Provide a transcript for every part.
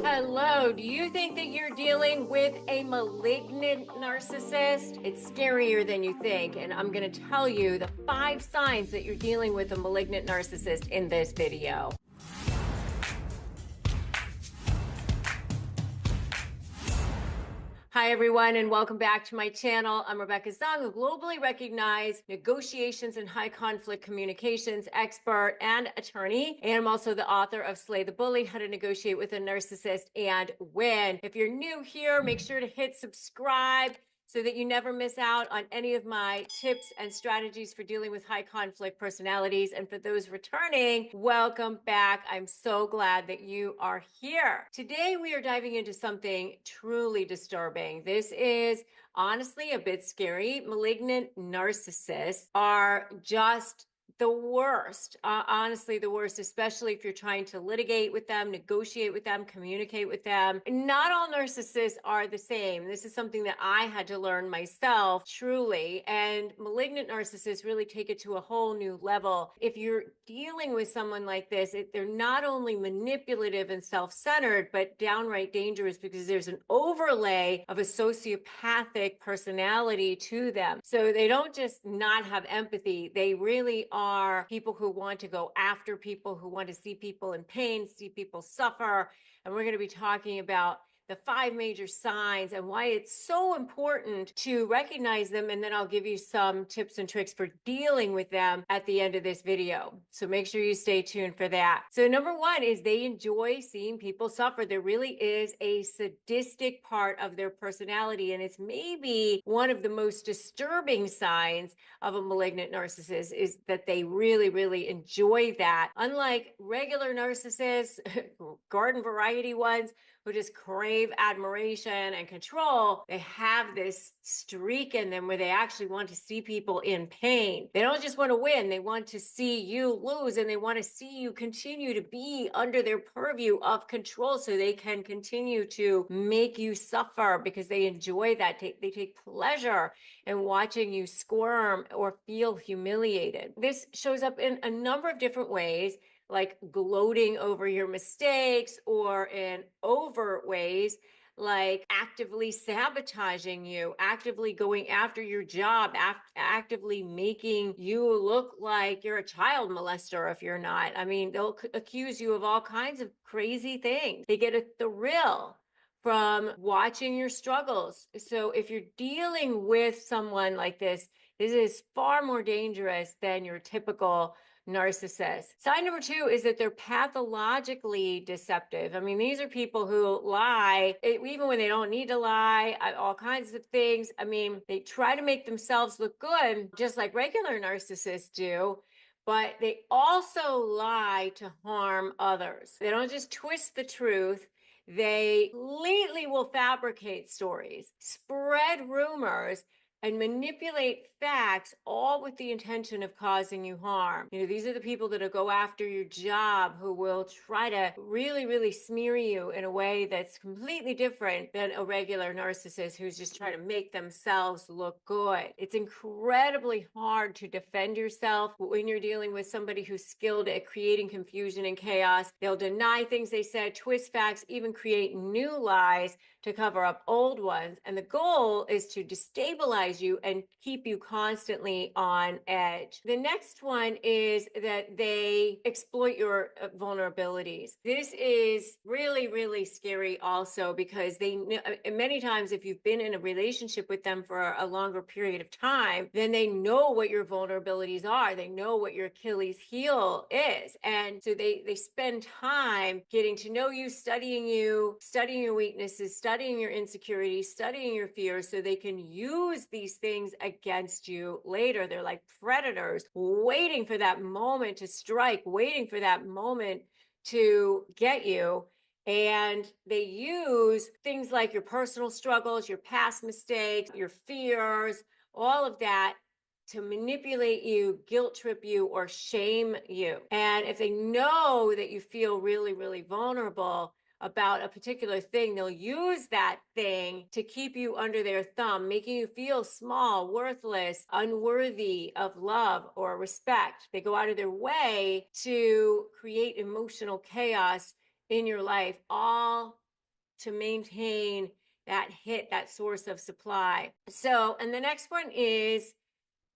Hello, do you think that you're dealing with a malignant narcissist? It's scarier than you think, and I'm going to tell you the 5 signs that you're dealing with a malignant narcissist in this video. Hi, everyone, and welcome back to my channel. I'm Rebecca Zung, a globally recognized negotiations and high conflict communications expert and attorney. And I'm also the author of Slay the Bully, How to Negotiate with a Narcissist and Win. If you're new here, make sure to hit subscribe so that you never miss out on any of my tips and strategies for dealing with high conflict personalities. And for those returning, welcome back. I'm so glad that you are here. Today, we are diving into something truly disturbing. This is honestly a bit scary. Malignant narcissists are just the worst, honestly, the worst, especially if you're trying to litigate with them, negotiate with them, communicate with them. Not all narcissists are the same. This is something that I had to learn myself, truly. And malignant narcissists really take it to a whole new level. If you're dealing with someone like this, they're not only manipulative and self-centered, but downright dangerous because there's an overlay of a sociopathic personality to them. So they don't just not have empathy. They really are people who want to go after people, who want to see people in pain, see people suffer. And we're going to be talking about the 5 major signs and why it's so important to recognize them. And then I'll give you some tips and tricks for dealing with them at the end of this video. So make sure you stay tuned for that. So number 1 is they enjoy seeing people suffer. There really is a sadistic part of their personality. And it's maybe one of the most disturbing signs of a malignant narcissist is that they really, really enjoy that. Unlike regular narcissists, garden variety ones, who just crave admiration and control, they have this streak in them where they actually want to see people in pain. They don't just want to win, they want to see you lose, and they want to see you continue to be under their purview of control so they can continue to make you suffer because they enjoy that. They take pleasure in watching you squirm or feel humiliated. This shows up in a number of different ways, like gloating over your mistakes, or in overt ways like actively sabotaging you, actively going after your job, actively making you look like you're a child molester if you're not. I mean, they'll accuse you of all kinds of crazy things. They get a thrill from watching your struggles. So if you're dealing with someone like this is far more dangerous than your typical narcissist. Sign number 2 is that they're pathologically deceptive. I mean, these are people who lie, even when they don't need to lie, all kinds of things. I mean, they try to make themselves look good, just like regular narcissists do, but they also lie to harm others. They don't just twist the truth. They completely will fabricate stories, spread rumors, and manipulate facts, all with the intention of causing you harm. You know, these are the people that'll go after your job, who will try to really, really smear you in a way that's completely different than a regular narcissist who's just trying to make themselves look good. It's incredibly hard to defend yourself when you're dealing with somebody who's skilled at creating confusion and chaos. They'll deny things they said, twist facts, even create new lies to cover up old ones. And the goal is to destabilize you and keep you constantly on edge. The next one is that they exploit your vulnerabilities. This is really, really scary also, because they many times, if you've been in a relationship with them for a longer period of time, then they know what your vulnerabilities are. They know what your Achilles heel is. And so they spend time getting to know you, studying your weaknesses, studying your insecurities, studying your fears, so they can use these things against you later. They're like predators waiting for that moment to strike, waiting for that moment to get you. And they use things like your personal struggles, your past mistakes, your fears, all of that to manipulate you, guilt trip you, or shame you. And if they know that you feel really, really vulnerable about a particular thing, they'll use that thing to keep you under their thumb, making you feel small, worthless, unworthy of love or respect. They go out of their way to create emotional chaos in your life, all to maintain that hit, that source of supply. So, and the next one is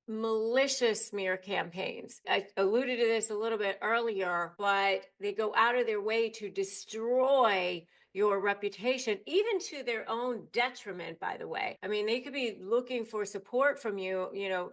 malicious smear campaigns. I alluded to this a little bit earlier, but they go out of their way to destroy your reputation, even to their own detriment, by the way. I mean, they could be looking for support from you,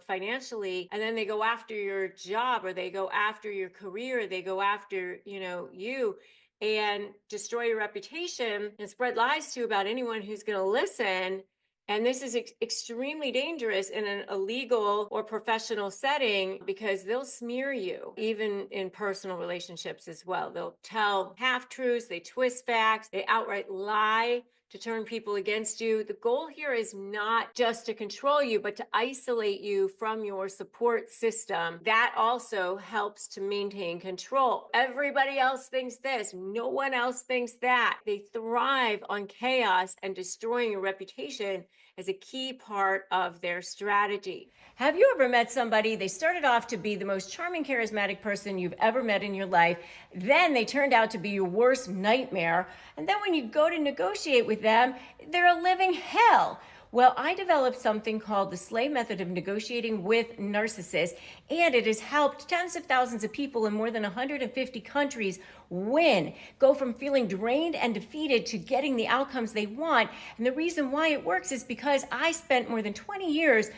financially, and then they go after your job, or they go after your career, they go after, you, and destroy your reputation and spread lies to you about anyone who's going to listen. And this is extremely dangerous in an illegal or professional setting, because they'll smear you, even in personal relationships as well. They'll tell half-truths, they twist facts, they outright lie to turn people against you. The goal here is not just to control you, but to isolate you from your support system. That also helps to maintain control. Everybody else thinks this, no one else thinks that. They thrive on chaos, and destroying your reputation as a key part of their strategy. Have you ever met somebody, they started off to be the most charming, charismatic person you've ever met in your life, then they turned out to be your worst nightmare, and then when you go to negotiate with them, they're a living hell? Well, I developed something called the SLAY method of negotiating with narcissists, and it has helped tens of thousands of people in more than 150 countries win, go from feeling drained and defeated to getting the outcomes they want. And the reason why it works is because I spent more than 20 years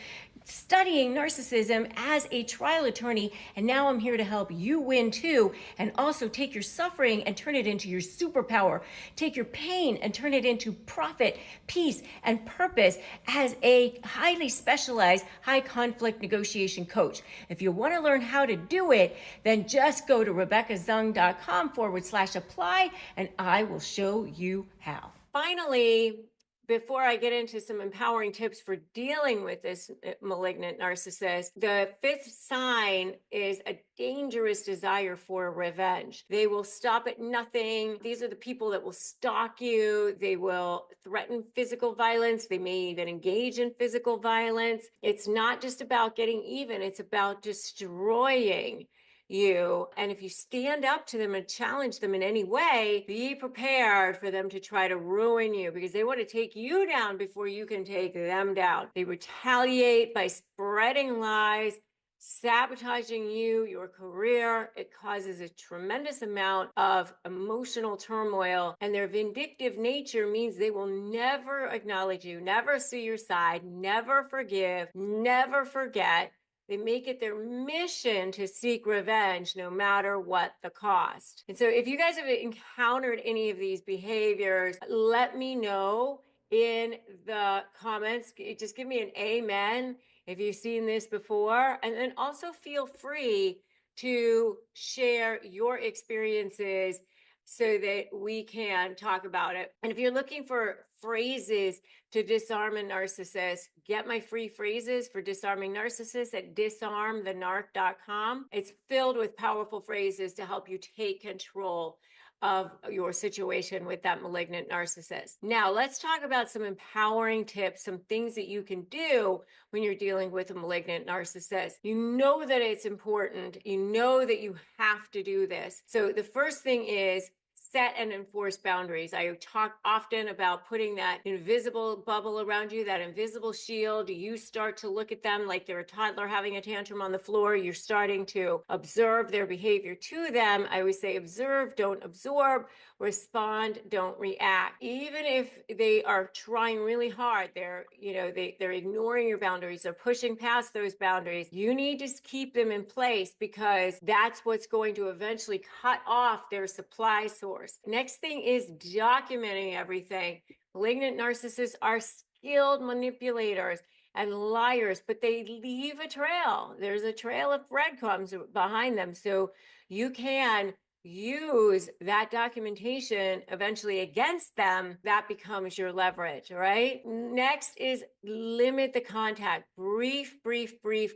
studying narcissism as a trial attorney, and now I'm here to help you win too, and also take your suffering and turn it into your superpower. Take your pain and turn it into profit, peace, and purpose as a highly specialized high conflict negotiation coach. If you want to learn how to do it, then just go to RebeccaZung.com/apply, and I will show you how. Finally, before I get into some empowering tips for dealing with this malignant narcissist, the fifth sign is a dangerous desire for revenge. They will stop at nothing. These are the people that will stalk you. They will threaten physical violence. They may even engage in physical violence. It's not just about getting even, it's about destroying you. And if you stand up to them and challenge them in any way, be prepared for them to try to ruin you, because they want to take you down before you can take them down. They retaliate by spreading lies, sabotaging you, your career. It causes a tremendous amount of emotional turmoil, and their vindictive nature means they will never acknowledge you, never see your side, never forgive, never forget. They make it their mission to seek revenge no matter what the cost. And so if you guys have encountered any of these behaviors, let me know in the comments. Just give me an amen if you've seen this before. And then also feel free to share your experiences so that we can talk about it. And if you're looking for phrases to disarm a narcissist, get my free phrases for disarming narcissists at disarmthenarc.com. It's filled with powerful phrases to help you take control of your situation with that malignant narcissist. Now, let's talk about some empowering tips, some things that you can do when you're dealing with a malignant narcissist. You know that it's important. You know that you have to do this. So the first thing is set and enforce boundaries. I talk often about putting that invisible bubble around you, that invisible shield. You start to look at them like they're a toddler having a tantrum on the floor. You're starting to observe their behavior to them. I always say observe, don't absorb, respond, don't react. Even if they are trying really hard, they're ignoring your boundaries, they're pushing past those boundaries, you need to keep them in place, because that's what's going to eventually cut off their supply source. Next thing is documenting everything. Malignant narcissists are skilled manipulators and liars, but they leave a trail. There's a trail of breadcrumbs behind them. So you can use that documentation eventually against them. That becomes your leverage, right? Next is limit the contact. Brief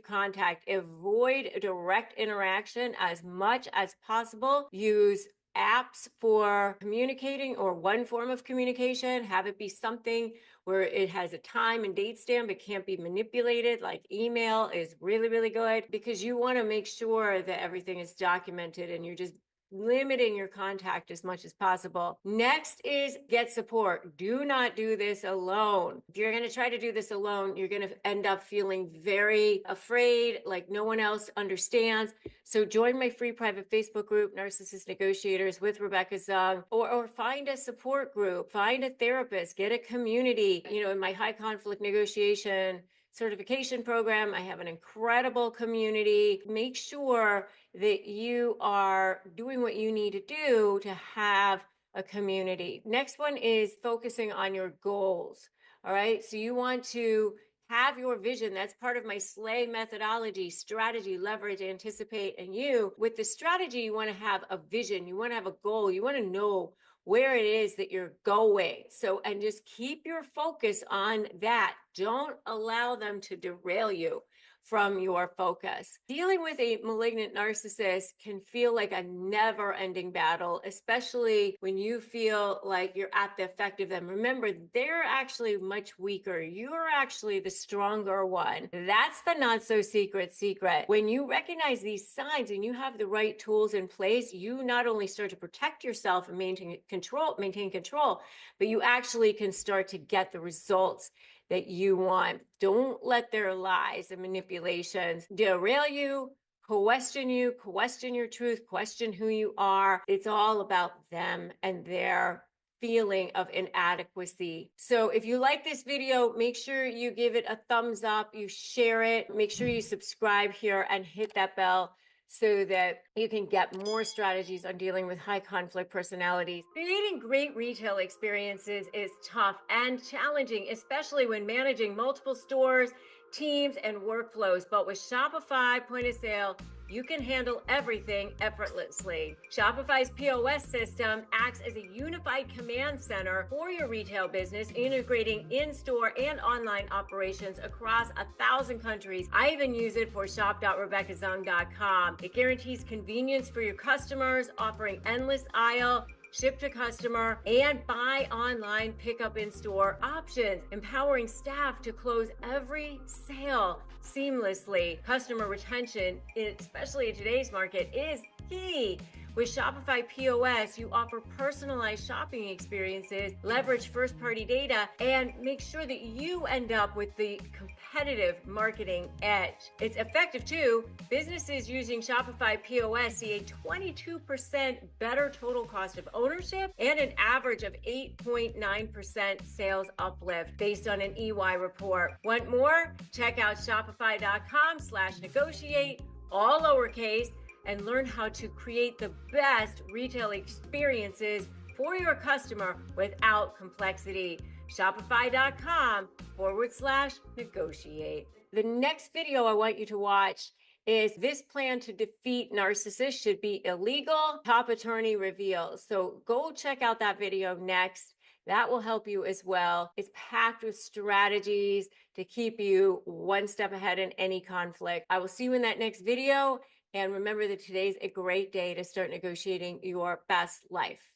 contact. Avoid direct interaction as much as possible. Use apps for communicating, or one form of communication. Have it be something where it has a time and date stamp. It can't be manipulated. Like email is really good, because you want to make sure that everything is documented, and you're just limiting your contact as much as possible. Next is get support. Do not do this alone. If you're going to try to do this alone, you're going to end up feeling very afraid, like no one else understands. So join my free private Facebook group, Narcissist Negotiators with Rebecca Zung, or find a support group, find a therapist, get a community. You know, in my high conflict negotiation certification program, I have an incredible community. Make sure that you are doing what you need to do to have a community. Next one is focusing on your goals. All right. So you want to have your vision. That's part of my SLAY methodology: strategy, leverage, anticipate, and you. With the strategy, you want to have a vision. You want to have a goal. You want to know where it is that you're going. So, and just keep your focus on that. Don't allow them to derail you from your focus. Dealing with a malignant narcissist can feel like a never-ending battle, especially when you feel like you're at the effect of them. Remember, they're actually much weaker. You're actually the stronger one. That's the not-so-secret secret. When you recognize these signs and you have the right tools in place, you not only start to protect yourself and maintain control, but you actually can start to get the results that you want. Don't let their lies and manipulations derail you, question your truth, question who you are. It's all about them and their feeling of inadequacy. So if you like this video, make sure you give it a thumbs up, you share it, make sure you subscribe here and hit that bell so that you can get more strategies on dealing with high conflict personalities. Creating great retail experiences is tough and challenging, especially when managing multiple stores, teams, and workflows. But with Shopify Point of Sale, you can handle everything effortlessly. Shopify's POS system acts as a unified command center for your retail business, integrating in-store and online operations across 1,000 countries. I even use it for shop.rebeccazung.com. It guarantees convenience for your customers, offering endless aisle, ship to customer, and buy online, pickup in store options, empowering staff to close every sale seamlessly. Customer retention, especially in today's market, is key. With Shopify POS, you offer personalized shopping experiences, leverage first-party data, and make sure that you end up with the competitive marketing edge. It's effective too. Businesses using Shopify POS see a 22% better total cost of ownership and an average of 8.9% sales uplift based on an EY report. Want more? Check out shopify.com/negotiate, all lowercase, and learn how to create the best retail experiences for your customer without complexity. Shopify.com/negotiate. The next video I want you to watch is this plan to defeat narcissists should be illegal. Top attorney reveals. So go check out that video next. That will help you as well. It's packed with strategies to keep you one step ahead in any conflict. I will see you in that next video. And remember that today's a great day to start negotiating your best life.